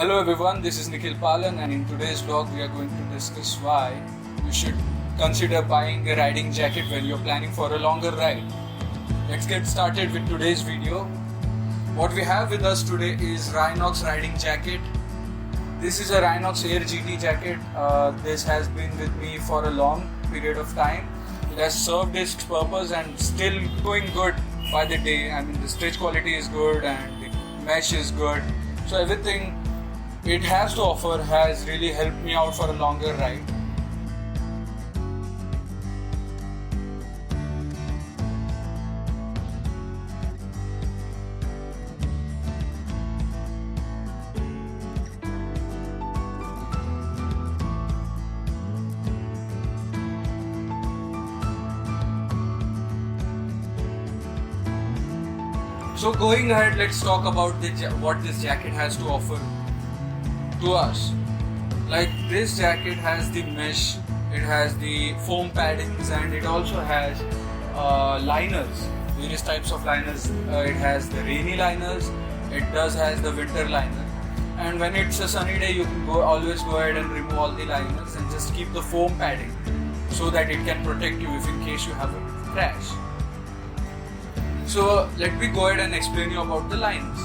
Hello everyone, this is Nikhil Palan, and in today's vlog we are going to discuss why you should consider buying a riding jacket when you're planning for a longer ride. Let's get started with today's video. What we have with us today is Rhinox riding jacket. This is a Rhinox Air GT jacket. This has been with me for a long period of time. It has served its purpose and still going good by the day. I mean, the stitch quality is good and the mesh is good. So everything it has to offer has really helped me out for a longer ride. So going ahead, let's talk about what this jacket has to offer to us. Like, this jacket has the mesh, it has the foam paddings, and it also has liners, various types of liners. It has the rainy liners, it has the winter liner, and when it's a sunny day you can always go ahead and remove all the liners and just keep the foam padding so that it can protect you if in case you have a crash. So let me go ahead and explain you about the liners.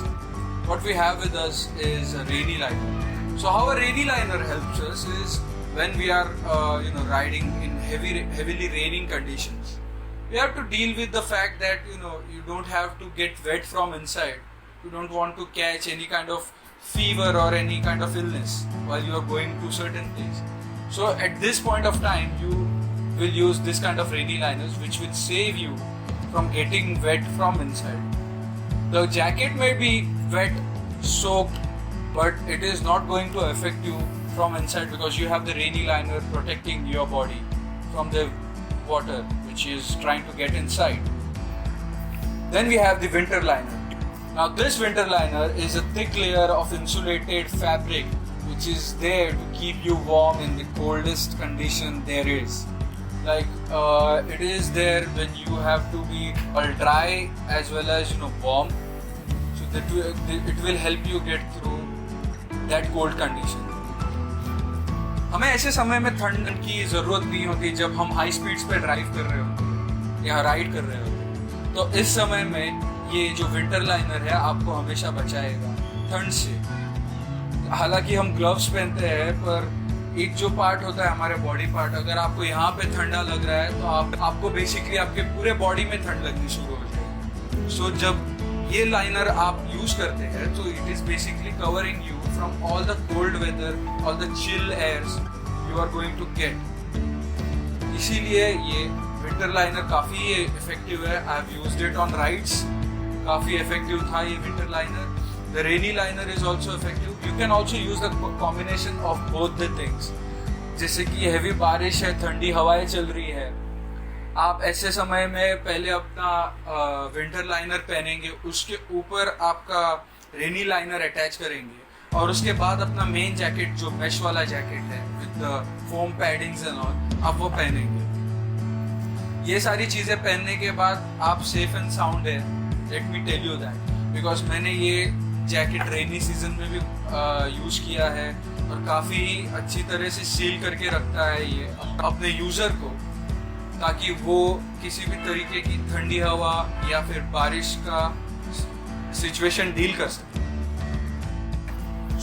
What we have with us is a rainy liner. So how a rainy liner helps us is when we are riding in heavily raining conditions. We have to deal with the fact that you don't have to get wet from inside. You don't want to catch any kind of fever or any kind of illness while you are going to certain place. So at this point of time you will use this kind of rainy liners which will save you from getting wet from inside. The jacket may be wet, soaked, but it is not going to affect you from inside because you have the rainy liner protecting your body from the water which is trying to get inside. Then we have the winter liner. Now this winter liner is a thick layer of insulated fabric which is there to keep you warm in the coldest condition there is. Like it is there when you have to be all dry as well as warm, so that it will help you get through that cold condition. हमें ऐसे समय में ठंड की ज़रूरत नहीं होती जब हम हाई स्पीड्स पे ड्राइव कर रहे होते या राइड कर रहे होते, तो इस समय में ये जो विंटर लाइनर है आपको हमेशा बचाएगा ठंड से. हालांकि हम ग्लव्स पहनते हैं पर एक जो पार्ट होता है हमारे बॉडी पार्ट, अगर आपको यहाँ पे ठंडा लग रहा है तो आपको बेसिकली आपके पूरे बॉडी में ठंड लगनी शुरू हो जाएगी. सो जब ये लाइनर आप यूज करते हैं तो it is basically covering you from all the cold weather, all the chill airs you are going to get. इसीलिए ये विंटर लाइनर काफ़ी इफेक्टिव है. I have used it on rides. काफ़ी इफेक्टिव था ये winter liner. The rainy liner is also effective. You can also use the combination of both the things. जैसे कि heavy बारिश है, ठंडी हवाएं चल रही है, आप ऐसे समय में पहले अपना विंटर लाइनर पहनेंगे, उसके ऊपर आपका रेनी लाइनर अटैच करेंगे और उसके बाद अपना मेन जैकेट जो मैश वाला जैकेट है with foam paddings and all आप वो पहनेंगे. ये सारी चीज़ें पहनने के बाद आप सेफ एंड साउंड है. Let me tell you that because मैंने ये जैकेट रेनी सीजन में भी यूज़ किया है और काफ़ी अच्छी तरह से सील करके रखता है ये अपने यूज़र को, ताकि वो किसी भी तरीके की ठंडी हवा या फिर बारिश का सिचुएशन डील कर सके.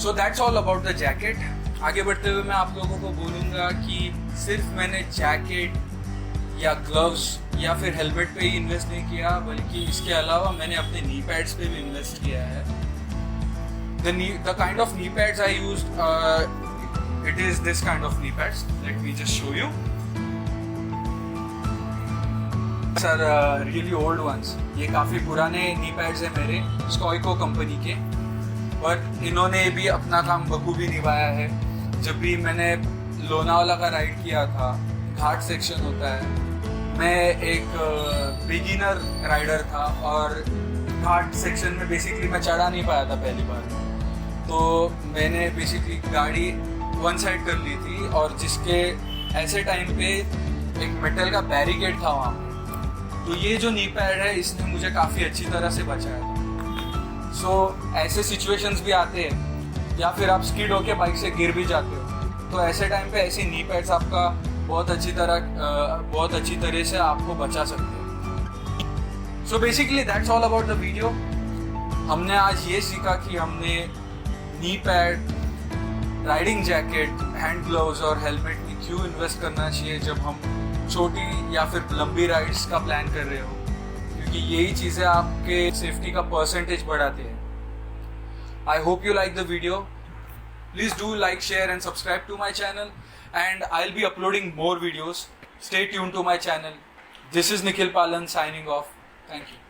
So that's all about the jacket. आगे बढ़ते हुए मैं आप लोगों को बोलूँगा कि सिर्फ मैंने जैकेट या ग्लव्स या फिर हेलमेट पे ही इन्वेस्ट नहीं किया, बल्कि इसके अलावा मैंने अपने नी पैड्स पे भी इन्वेस्ट किया है. The kind of knee pads I used, it is this kind of knee pads. Let me just show you. These are really old ones. ये काफ़ी पुराने knee pads हैं मेरे Scoico कंपनी के, बट इन्होंने भी अपना काम बखूबी निभाया है. जब भी मैंने लोनावाला का राइड किया था, घाट सेक्शन होता है, मैं एक बिगिनर राइडर था और घाट सेक्शन में बेसिकली मैं चढ़ा नहीं पाया था पहली बार, तो मैंने बेसिकली गाड़ी वन साइड कर ली थी और जिसके ऐसे टाइम पे एक मेटल का बैरिकेड था वहाँ पे, तो ये जो नी पैड है इसने मुझे काफ़ी अच्छी तरह से बचाया. सो ऐसे सिचुएशंस भी आते हैं या फिर आप स्किड होके बाइक से गिर भी जाते हो, तो ऐसे टाइम पे ऐसे नी पैड्स आपका बहुत अच्छी तरह से आपको बचा सकते हैं। So basically that's all about the video. हमने आज ये सीखा कि हमने knee pad, riding jacket, hand gloves और हेलमेट में क्यों इन्वेस्ट करना चाहिए जब हम छोटी या फिर लंबी राइड्स का प्लान कर रहे हो, क्योंकि यही चीज़ें आपके सेफ्टी का परसेंटेज बढ़ाते हैं। I hope you like the video. Please do like, share and subscribe to my channel, and I'll be uploading more videos. Stay tuned to my channel. This is Nikhil Palan signing off. Thank you.